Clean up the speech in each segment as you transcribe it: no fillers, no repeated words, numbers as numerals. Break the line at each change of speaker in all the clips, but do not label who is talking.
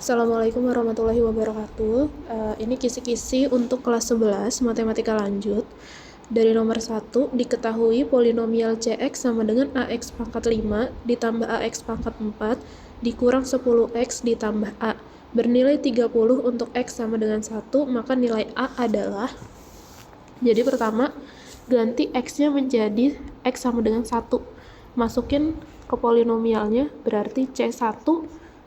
Assalamualaikum warahmatullahi wabarakatuh. Ini kisi-kisi untuk kelas 11 matematika lanjut. Dari nomor 1, diketahui polinomial Cx sama dengan Ax pangkat 5 ditambah Ax pangkat 4 dikurang 10x ditambah A. Bernilai 30 untuk X sama dengan 1, maka nilai A adalah... Jadi pertama, ganti X-nya menjadi X sama dengan 1. Masukin ke polinomialnya, berarti C1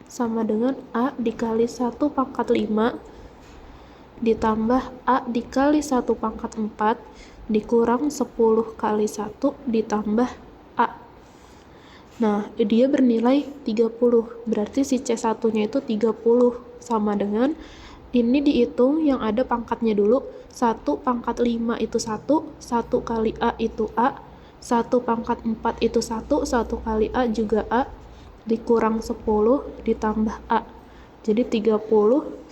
sama dengan A dikali 1 pangkat 5 ditambah A dikali 1 pangkat 4 dikurang 10 kali 1 ditambah A. Nah, dia bernilai 30. Berarti si C1-nya itu 30 sama dengan ini dihitung yang ada pangkatnya dulu. 1 pangkat 5 itu 1, 1 kali A itu A, 1 pangkat 4 itu 1, 1 kali A juga A, dikurang 10 ditambah A. Jadi 30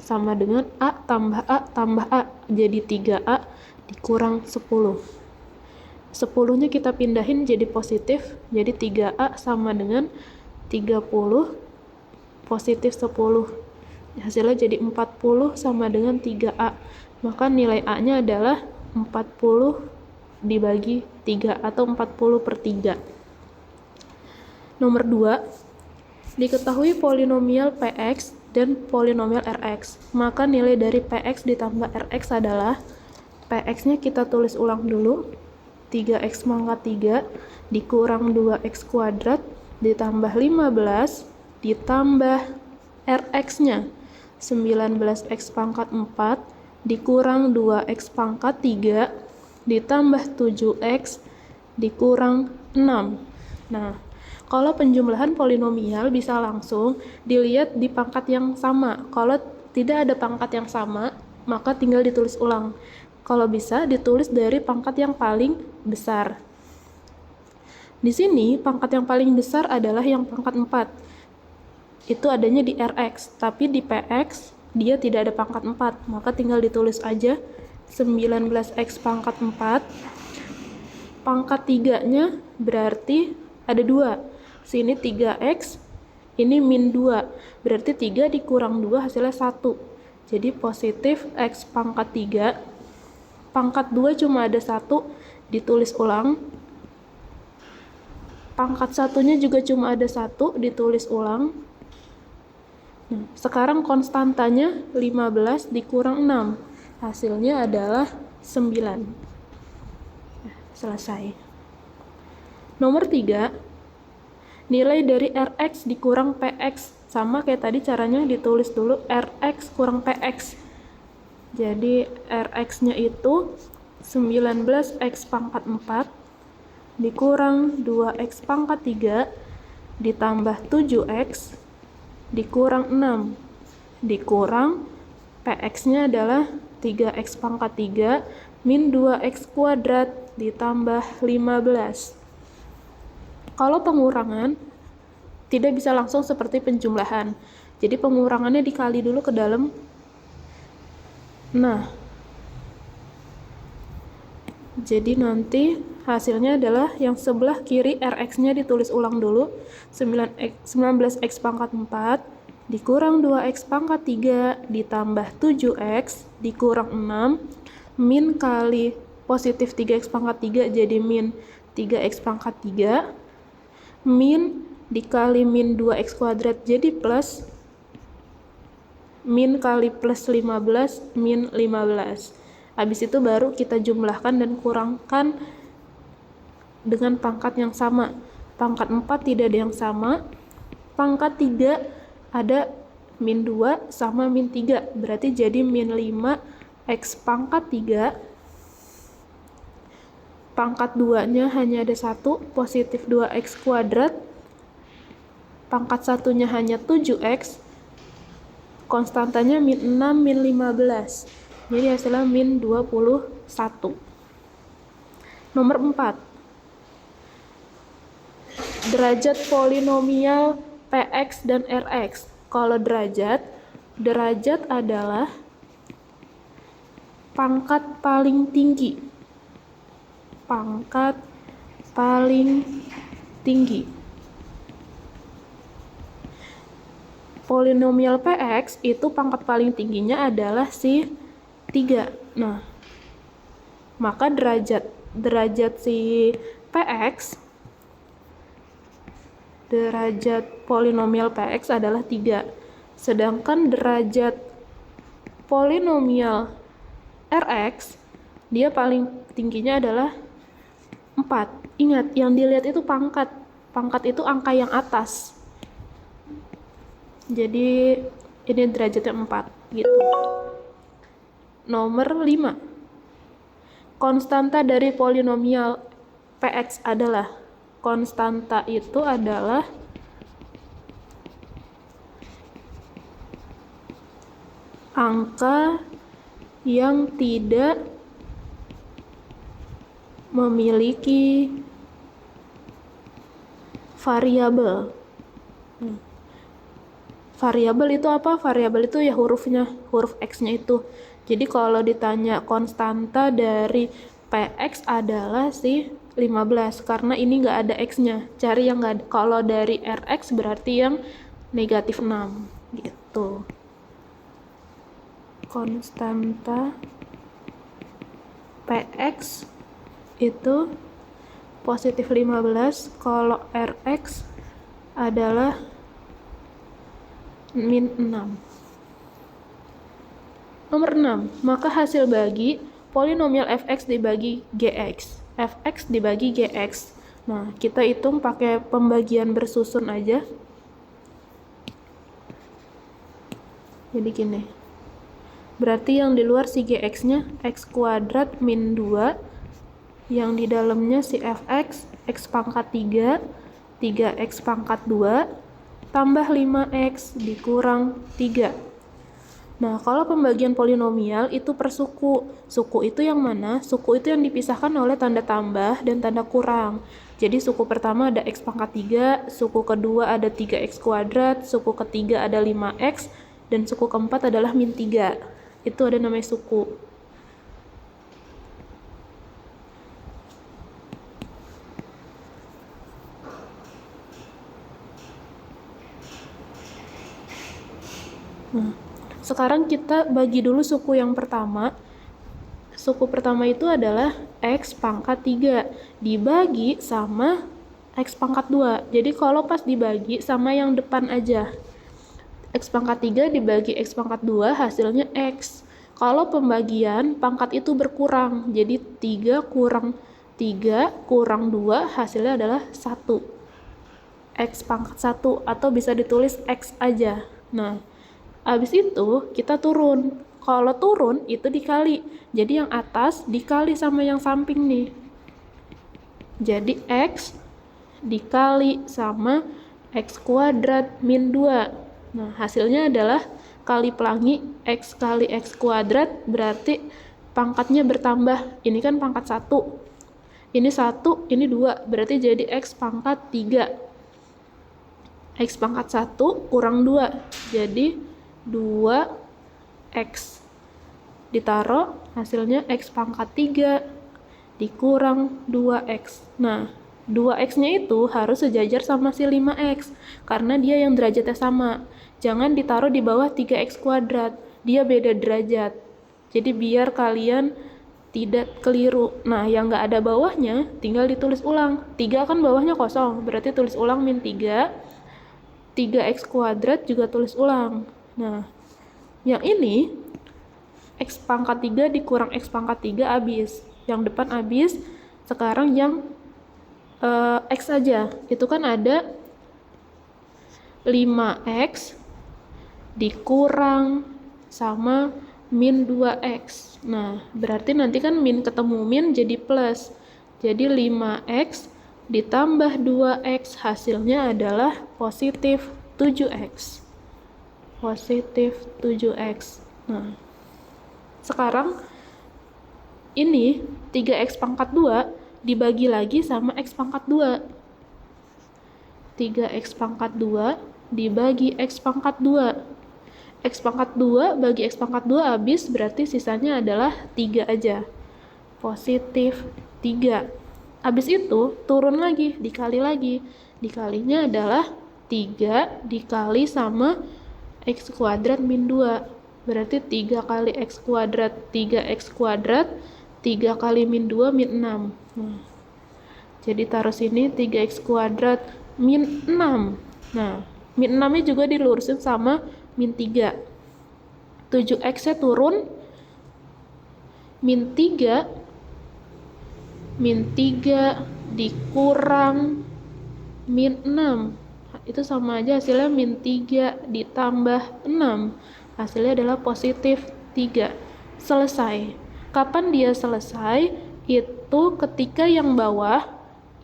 sama dengan A tambah A tambah A. Jadi 3A dikurang 10. 10-nya kita pindahin jadi positif. Jadi 3A sama dengan 30 positif 10. Hasilnya jadi 40 sama dengan 3A. Maka nilai A-nya adalah 40 dibagi 3 atau 40 per 3. Nomor 2, diketahui polinomial Px dan polinomial Rx. Maka nilai dari Px ditambah Rx adalah, Px-nya kita tulis ulang dulu, 3x pangkat 3 dikurang 2x kuadrat ditambah 15 ditambah Rx-nya 19x pangkat 4 dikurang 2x pangkat 3 ditambah 7x dikurang 6. Nah, kalau penjumlahan polinomial bisa langsung dilihat di pangkat yang sama. Kalau tidak ada pangkat yang sama, maka tinggal ditulis ulang. Kalau bisa ditulis dari pangkat yang paling besar. Di sini pangkat yang paling besar adalah yang pangkat 4. Itu adanya di Rx, tapi di Px dia tidak ada pangkat 4, maka tinggal ditulis aja 19x pangkat 4. Pangkat 3-nya berarti ada 2. Sini 3x, ini min 2. Berarti 3 dikurang 2 hasilnya 1. Jadi positif x pangkat 3. Pangkat 2 cuma ada 1, ditulis ulang. Pangkat 1-nya juga cuma ada 1, ditulis ulang. Nah, sekarang konstantanya 15 dikurang 6. Hasilnya adalah 9. Nah, selesai. Nomor 3, nilai dari Rx dikurang Px. Sama kayak tadi caranya ditulis dulu Rx kurang Px. Jadi Rx-nya itu 19x pangkat 4 dikurang 2x pangkat 3 ditambah 7x dikurang 6 dikurang Px-nya adalah 3x pangkat 3 min 2x kuadrat ditambah 15. Kalau pengurangan tidak bisa langsung seperti penjumlahan. Jadi pengurangannya dikali dulu ke dalam. Nah, jadi nanti hasilnya adalah yang sebelah kiri Rx-nya ditulis ulang dulu, 19x pangkat 4 dikurang 2x pangkat 3 ditambah 7x dikurang 6 min kali positif 3x pangkat 3 jadi min 3x pangkat 3 min dikali min 2x kuadrat jadi plus min kali plus 15 min 15. Habis itu baru kita jumlahkan dan kurangkan dengan pangkat yang sama. Pangkat 4 tidak ada yang sama. Pangkat 3 ada min 2 sama min 3. Berarti jadi min 5x pangkat 3. Pangkat 2-nya hanya ada 1, positif 2x kuadrat. Pangkat 1-nya hanya 7x. Konstantanya min 6, min 15. Jadi hasilnya min 21. Nomor 4. Derajat polinomial Px dan Rx. Kalau derajat adalah pangkat paling tinggi. Pangkat paling tinggi. polinomial Px itu pangkat paling tingginya adalah si 3. Nah, maka derajat si Px, derajat polinomial Px adalah 3. Sedangkan derajat polinomial Rx, dia paling tingginya adalah 4. Ingat, yang dilihat itu pangkat. Pangkat itu angka yang atas. Jadi, ini derajatnya 4. Gitu. Nomor 5. Konstanta dari polinomial Px adalah, konstanta itu adalah angka yang tidak memiliki variabel. Variabel itu apa? Variabel itu ya hurufnya, huruf X-nya itu. Jadi kalau ditanya konstanta dari Px adalah si 15, karena ini nggak ada X-nya. Cari yang nggak ada. Kalau dari Rx berarti yang negatif 6. Gitu. Konstanta Px itu positif 15, kalau Rx adalah min 6. Nomor 6, maka hasil bagi polinomial fx dibagi gx. Fx dibagi gx. Nah, kita hitung pakai pembagian bersusun aja. Jadi gini. Berarti yang di luar si gx-nya x kuadrat min 2, yang di dalamnya si fx, x pangkat 3, 3x pangkat 2, tambah 5x dikurang 3. Nah, kalau pembagian polinomial itu per suku. Suku itu yang mana? Suku itu yang dipisahkan oleh tanda tambah dan tanda kurang. Jadi suku pertama ada x pangkat 3, suku kedua ada 3x kuadrat, suku ketiga ada 5x, dan suku keempat adalah min 3. Itu ada namanya suku. Nah, sekarang kita bagi dulu suku yang pertama. Suku pertama itu adalah x pangkat 3 dibagi sama x pangkat 2. Jadi kalau pas dibagi sama yang depan aja. X pangkat 3 dibagi x pangkat 2 hasilnya x. Kalau pembagian pangkat itu berkurang. Jadi 3 kurang 2 hasilnya adalah 1. X pangkat 1 atau bisa ditulis x aja. Nah, habis itu kita turun. Kalau turun itu dikali. Jadi yang atas dikali sama yang samping nih. Jadi x dikali sama x kuadrat min 2. Nah, hasilnya adalah kali pelangi x kali x kuadrat, berarti pangkatnya bertambah. Ini kan pangkat 1. Ini 1, ini 2. Berarti jadi x pangkat 3. X pangkat 1 kurang 2. Jadi 2x ditaruh, hasilnya x pangkat 3 dikurang 2x. Nah, 2x-nya itu harus sejajar sama si 5x, karena dia yang derajatnya sama. Jangan ditaruh di bawah 3x kuadrat, dia beda derajat. Jadi biar kalian tidak keliru. Nah, yang nggak ada bawahnya tinggal ditulis ulang. 3 kan bawahnya kosong, berarti tulis ulang min 3. 3x kuadrat juga tulis ulang. Nah, yang ini x pangkat 3 dikurang x pangkat 3 habis. Yang depan habis. Sekarang yang x aja. Itu kan ada 5x dikurang sama min 2x. Nah, berarti nanti kan min ketemu min jadi plus. Jadi 5x ditambah 2x hasilnya adalah positif 7x. Positif 7x. Nah, sekarang ini 3x pangkat 2 dibagi lagi sama x pangkat 2. 3x pangkat 2 dibagi x pangkat 2. X pangkat 2 bagi x pangkat 2 habis, berarti sisanya adalah 3 aja. Positif 3. Habis itu turun lagi, dikali lagi. Dikalinya adalah 3 dikali sama X kuadrat min 2. Berarti 3 kali X kuadrat 3X kuadrat, 3 kali min 2 min 6. Nah, jadi taruh sini 3X kuadrat min 6. Nah, min 6-nya juga dilurusin sama min 3. 7X-nya turun, min 3 dikurang min 6. Itu sama aja, hasilnya min 3 ditambah 6. Hasilnya adalah positif 3. Selesai. Kapan dia selesai? Itu ketika yang bawah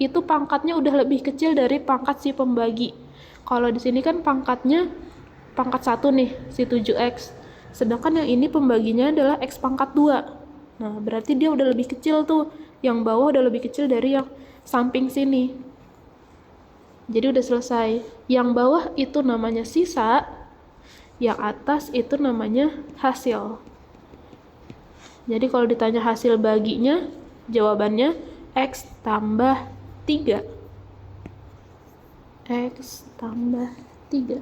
itu pangkatnya udah lebih kecil dari pangkat si pembagi. Kalau di sini kan pangkatnya pangkat 1 nih, si 7X. Sedangkan yang ini pembaginya adalah X pangkat 2. Nah, berarti dia udah lebih kecil tuh. Yang bawah udah lebih kecil dari yang samping sini. Jadi udah selesai. Yang bawah itu namanya sisa, yang atas itu namanya hasil. Jadi kalau ditanya hasil baginya, jawabannya X tambah 3. X tambah 3.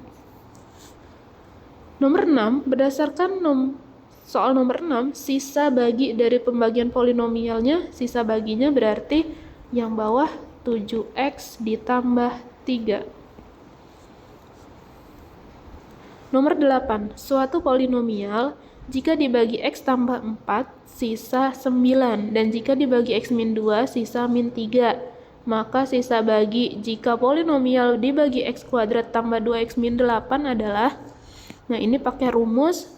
Nomor 6, berdasarkan soal nomor 6, sisa bagi dari pembagian polinomialnya, sisa baginya berarti yang bawah 7X ditambah 3. Nomor 8, suatu polinomial jika dibagi X tambah 4, sisa 9, dan jika dibagi X min 2, sisa min 3. Maka sisa bagi jika polinomial dibagi X kuadrat tambah 2X min 8 adalah, nah ini pakai rumus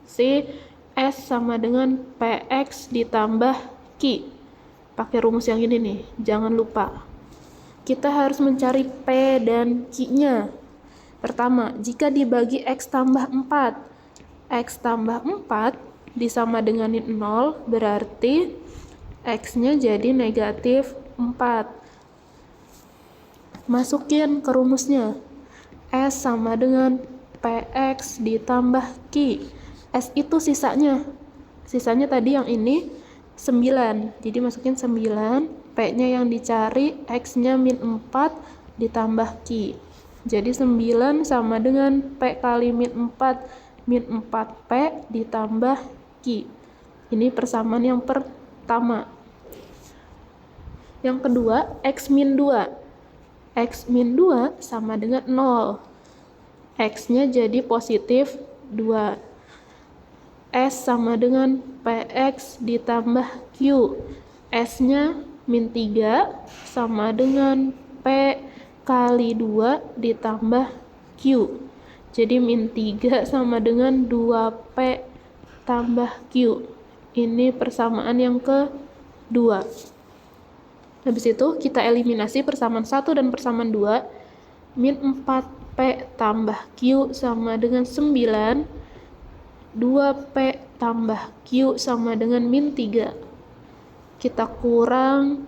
si S sama dengan PX ditambah Q. Pakai rumus yang ini nih, jangan lupa. Kita harus mencari P dan Q-nya. Pertama, jika dibagi X tambah 4, X tambah 4 disama dengan 0, berarti X-nya jadi negatif 4. Masukin ke rumusnya. S sama dengan PX ditambah Q. S itu sisanya. Sisanya tadi yang ini 9. Jadi masukin 9. P-nya yang dicari, X-nya min 4 ditambah Q. Jadi 9 sama dengan P kali min 4. Min 4P ditambah Q. Ini persamaan yang pertama. Yang kedua, X min 2. X min 2 sama dengan 0. X-nya jadi positif 2. S sama dengan PX ditambah Q. S-nya min 3 sama dengan P kali 2 ditambah Q. Jadi min 3 sama dengan 2P tambah Q. Ini persamaan yang kedua. Habis itu kita eliminasi persamaan 1 dan persamaan 2. Min 4P tambah Q sama dengan 9. 2P tambah Q sama dengan min 3. Kita kurang,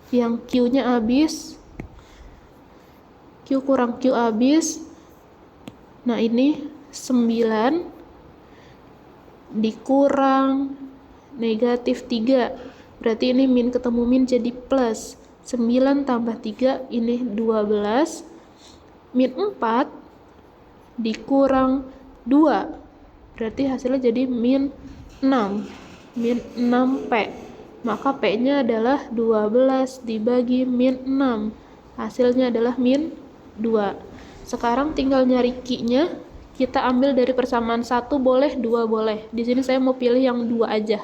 yang Q-nya habis. Q kurang Q habis. Nah ini 9 dikurang negatif 3. Berarti ini min ketemu min jadi plus. 9 tambah 3 ini 12. Min 4 dikurang 2. Berarti hasilnya jadi min 6. Min 6P. Maka P-nya adalah 12 dibagi min 6. Hasilnya adalah min 2. Sekarang tinggal nyari Q-nya. Kita ambil dari persamaan 1 boleh, 2 boleh. Di sini saya mau pilih yang 2 aja.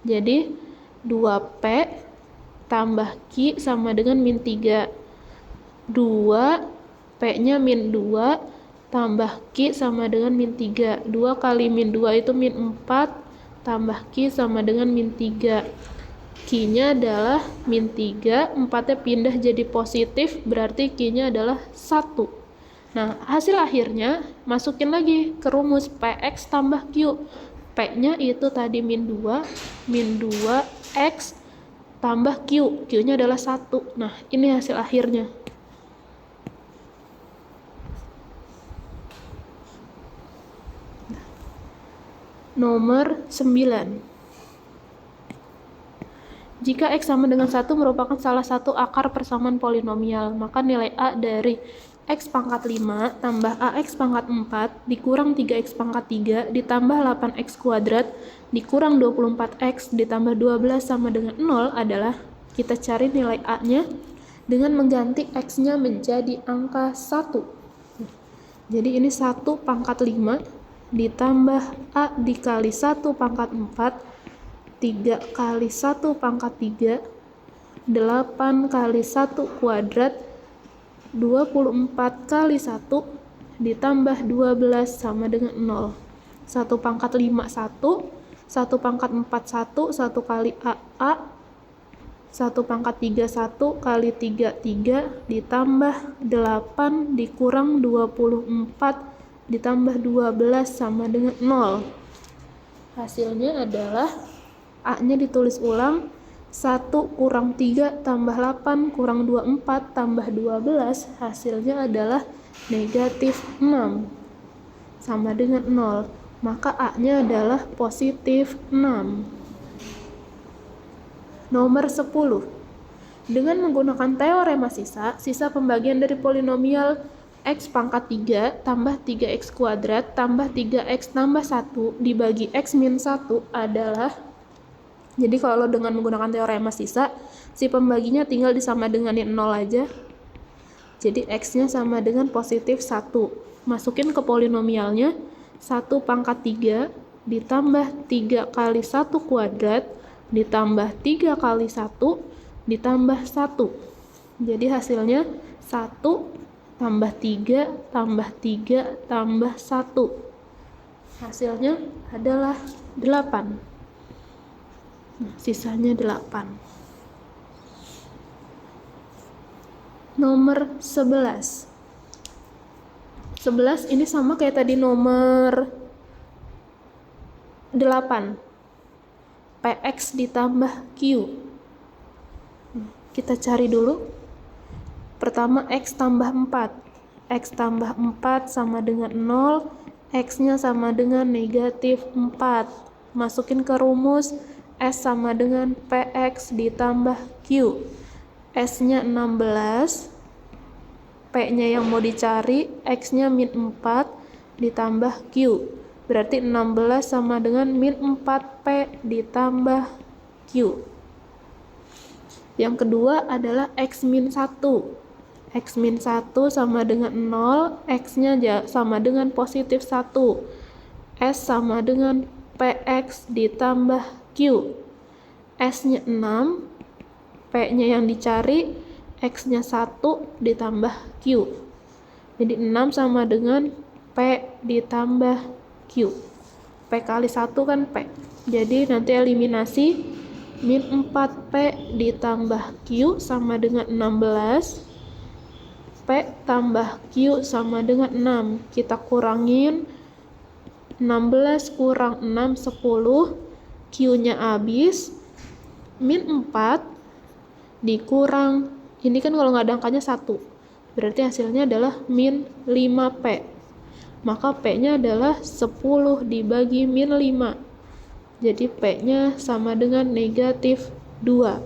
Jadi 2P tambah Q sama dengan min 3. 2 P-nya min 2 tambah Q sama dengan min 3. 2 kali min 2 itu min 4 tambah Q sama dengan min 3. Q-nya adalah min 3, 4-nya pindah jadi positif, berarti Q-nya adalah 1. Nah, hasil akhirnya masukin lagi ke rumus PX tambah Q. P-nya itu tadi min 2 X tambah Q. Q-nya adalah 1. Nah, ini hasil akhirnya. Nomor 9. Jika X sama dengan 1 merupakan salah satu akar persamaan polinomial, maka nilai A dari X pangkat 5 tambah AX pangkat 4 dikurang 3X pangkat 3 ditambah 8X kuadrat dikurang 24X ditambah 12 sama dengan 0 adalah kita cari nilai A-nya dengan mengganti X-nya menjadi angka 1. Jadi ini 1 pangkat 5 ditambah A dikali 1 pangkat 4, 3 kali 1 pangkat 3, 8 kali 1 kuadrat, 24 kali 1 ditambah 12 sama dengan 0. 1 pangkat 5 1, 1 pangkat 4 1, 1 kali A, 1 pangkat 3 1 kali 3 3 ditambah 8 dikurang 24 ditambah 12 sama dengan 0. Hasilnya adalah A-nya ditulis ulang, 1 kurang 3 tambah 8 kurang 24 tambah 12, hasilnya adalah negatif 6 sama dengan 0. Maka A-nya adalah positif 6. Nomor 10. Dengan menggunakan teorema sisa pembagian dari polinomial X pangkat 3 tambah 3X kuadrat tambah 3X tambah 1 dibagi X min 1 adalah, jadi kalau dengan menggunakan teorema sisa, si pembaginya tinggal disama denganin 0 aja. Jadi X-nya sama dengan positif 1. Masukin ke polinomialnya, 1 pangkat 3 ditambah 3 kali 1 kuadrat ditambah 3 kali 1 ditambah 1. Jadi hasilnya 1 tambah 3 tambah 3 tambah 1. Hasilnya adalah 8. Sisanya 8. Nomor 11. 11 ini sama kayak tadi nomor 8. PX ditambah Q. Kita cari dulu. Pertama X tambah 4. X tambah 4 sama dengan 0. X-nya sama dengan negatif 4. Masukin ke rumus. S sama dengan PX ditambah Q. S-nya 16, P-nya yang mau dicari, X-nya min 4 ditambah Q. Berarti 16 sama dengan min 4P ditambah Q. Yang kedua adalah X min 1. X min 1 sama dengan 0, X-nya sama dengan positif 1. S sama dengan PX ditambah Q. S-nya 6, P-nya yang dicari, X-nya 1 ditambah Q. Jadi 6 sama dengan P ditambah Q. P kali 1 kan P. Jadi nanti eliminasi, min 4P ditambah Q sama dengan 16. P tambah Q sama dengan 6. Kita kurangin, 16 kurang 6, 10. Q-nya habis, min 4 dikurang, ini kan kalau nggak ada angkanya 1, berarti hasilnya adalah min 5P. Maka P-nya adalah 10 dibagi min 5. Jadi P-nya sama dengan negatif 2.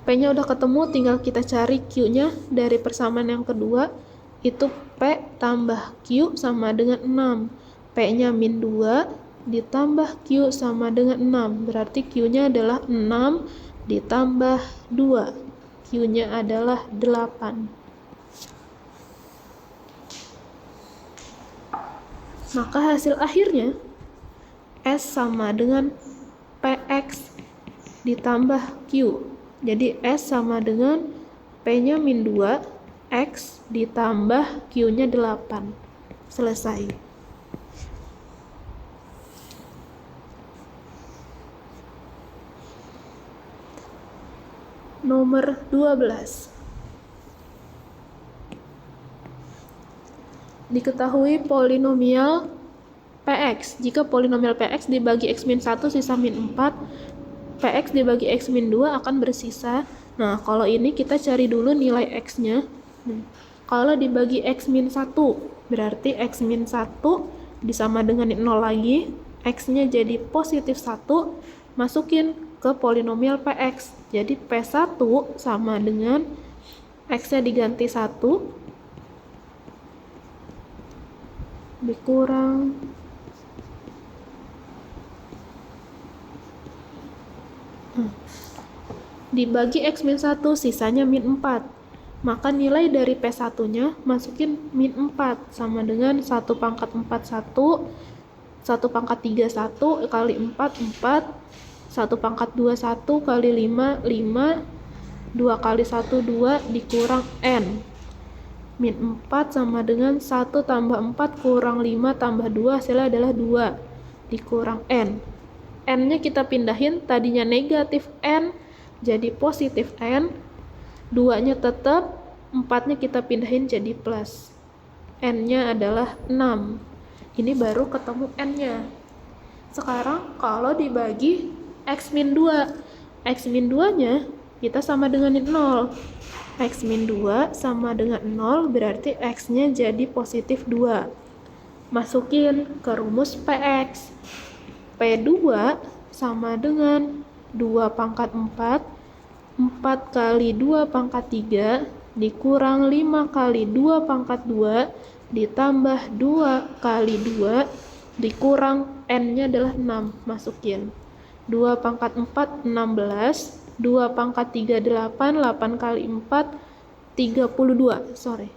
P-nya udah ketemu, tinggal kita cari Q-nya dari persamaan yang kedua, itu P tambah Q sama dengan 6. P-nya min 2 ditambah Q sama dengan 6, berarti Q-nya adalah 6 ditambah 2, Q-nya adalah 8. Maka hasil akhirnya S sama dengan PX ditambah Q. Jadi S sama dengan P-nya min 2, X ditambah Q-nya 8. Selesai. Nomor 12. Diketahui polinomial PX. Jika polinomial PX dibagi X min 1 sisa min 4, PX dibagi X min 2 akan bersisa. Nah, kalau ini kita cari dulu nilai X-nya. Kalau dibagi X min 1, berarti X min 1 disama dengan 0 lagi. X-nya jadi positif 1, masukin ke polinomial PX. Jadi P1 sama dengan X-nya diganti 1, dikurang dibagi X min 1, sisanya min 4. Maka nilai dari P1 nya masukin min 4 sama dengan 1 pangkat 4 1, 1 pangkat 3 1 kali 4 4, 1 pangkat 2 1 kali 5 5, 2 kali 1 2 dikurang N. Min 4 sama dengan 1 tambah 4 kurang 5 tambah 2, hasilnya adalah 2 dikurang N. N nya kita pindahin, tadinya negatif N jadi positif N, 2 nya tetap, 4 nya kita pindahin jadi plus. N nya adalah 6. Ini baru ketemu N nya. Sekarang kalau dibagi X min 2, X min 2 nya kita sama dengan 0. X min 2 sama dengan 0, berarti X nya jadi positif 2. Masukin ke rumus PX. P2 sama dengan 2 pangkat 4, 4 kali 2 pangkat 3, dikurang 5 kali 2 pangkat 2, ditambah 2 kali 2, dikurang N-nya adalah 6, masukin. 2 pangkat 4, 16, 2 pangkat 3, 8, 8 kali 4, 32,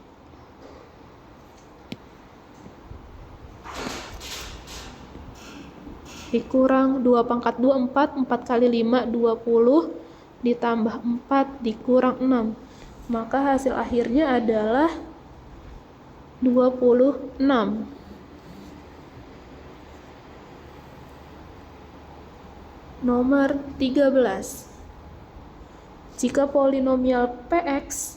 dikurang 2 pangkat 2, 4, 4 kali 5, 20, ditambah 4 dikurang 6. Maka hasil akhirnya adalah 26. Nomor 13. Jika polinomial fx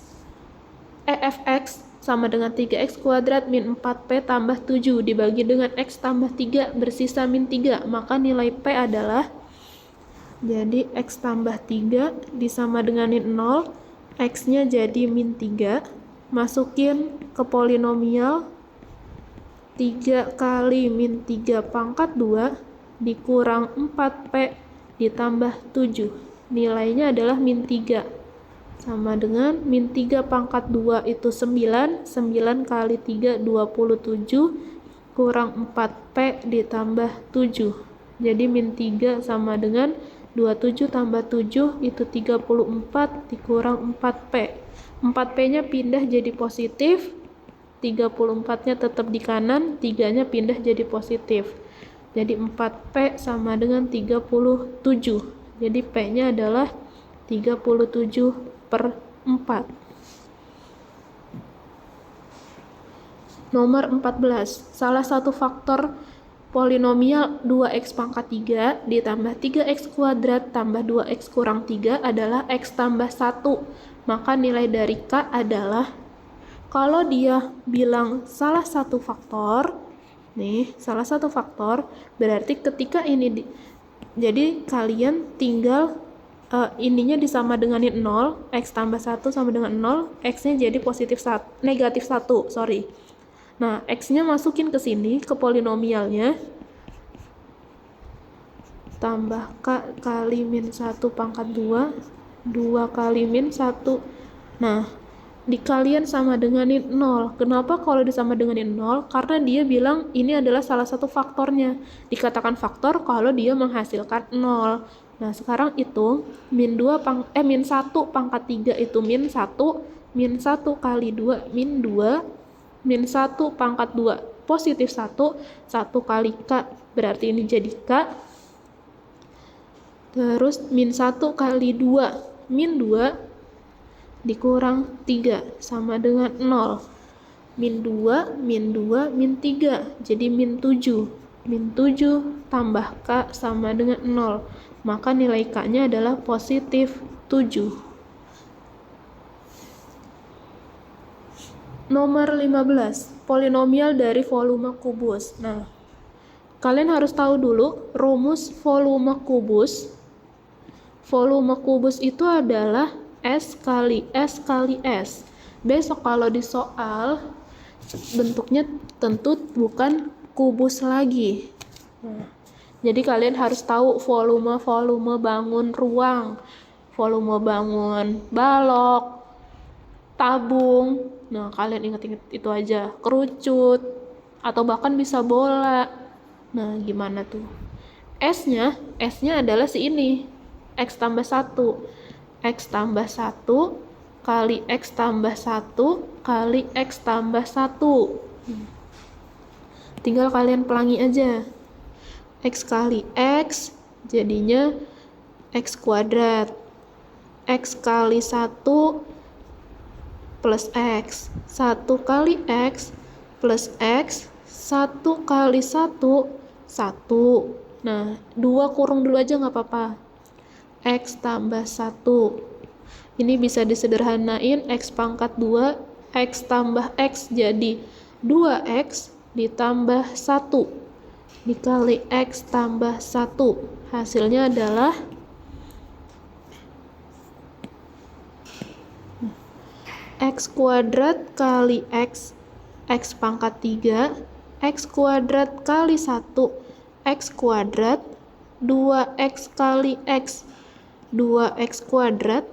sama dengan 3x kuadrat min 4p tambah 7 dibagi dengan x tambah 3 bersisa min 3, maka nilai p adalah, jadi x tambah 3 disama dengan 0, x nya jadi min 3, masukin ke polinomial 3 kali min 3 pangkat 2 dikurang 4p ditambah 7, nilainya adalah min 3, sama dengan min 3 pangkat 2 itu 9, 9 kali 3 27, kurang 4p ditambah 7, jadi min 3 sama dengan 27 tambah 7 itu 34 dikurang 4p. 4p nya pindah jadi positif, 34 nya tetap di kanan, 3 nya pindah jadi positif, jadi 4p sama dengan 37, jadi p nya adalah 37/4. Nomor 14. Salah satu faktor polinomial 2x pangkat 3 ditambah 3x kuadrat tambah 2x kurang 3 adalah x tambah 1. Maka nilai dari K adalah, kalau dia bilang salah satu faktor, nih, salah satu faktor, berarti ketika ini jadi kalian tinggal ininya disama denganin 0, x tambah 1 sama dengan 0, x-nya jadi negatif 1, sorry. Nah, x-nya masukin ke sini, ke polinomialnya, tambah k kali min 1 pangkat 2, 2 kali min 1. Nah, dikalian sama denganin 0. Kenapa kalau disama denganin 0? Karena dia bilang ini adalah salah satu faktornya. Dikatakan faktor kalau dia menghasilkan 0. Nah, sekarang hitung min 1 pangkat 3 itu min 1, min 1 kali 2 min 2, min 1 pangkat 2 positif 1, 1 kali K, berarti ini jadi K. Terus min 1 kali 2 min 2 dikurang 3 sama dengan 0. Min 2, min 2, min 3, jadi min 7. Min 7 tambah K sama dengan 0. Maka nilai K-nya adalah positif 7. Nomor 15. Polinomial dari volume kubus. Nah, kalian harus tahu dulu rumus volume kubus. Volume kubus itu adalah S kali S kali S. Besok kalau di soal, bentuknya tentu bukan kubus lagi. Nah, jadi kalian harus tahu volume bangun ruang, volume bangun balok, tabung. Nah, kalian ingat-ingat itu aja. Kerucut, atau bahkan bisa bola. Nah, gimana tuh? S-nya adalah si ini. X tambah 1. X tambah 1 kali X tambah 1 kali X tambah 1. Tinggal kalian pelangi aja. X kali X jadinya X kuadrat. X kali 1 plus X. 1 kali X plus X. 1 kali 1, 1. Nah, 2 kurung dulu aja nggak apa-apa. X tambah 1. Ini bisa disederhanain, X pangkat 2, X tambah X jadi 2X ditambah 1 dikali X tambah 1. Hasilnya adalah X kuadrat kali X, X pangkat 3, X kuadrat kali 1, X kuadrat, 2X kali X, 2X kuadrat,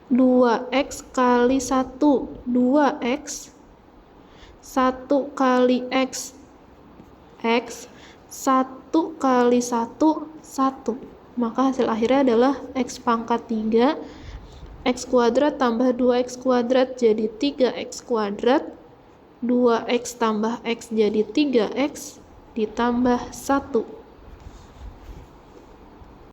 2X kali 1, 2X, 1 kali X, X, 1 kali 1, 1. Maka hasil akhirnya adalah X pangkat 3, X kuadrat tambah 2X kuadrat jadi 3X kuadrat, 2X tambah X jadi 3X ditambah 1.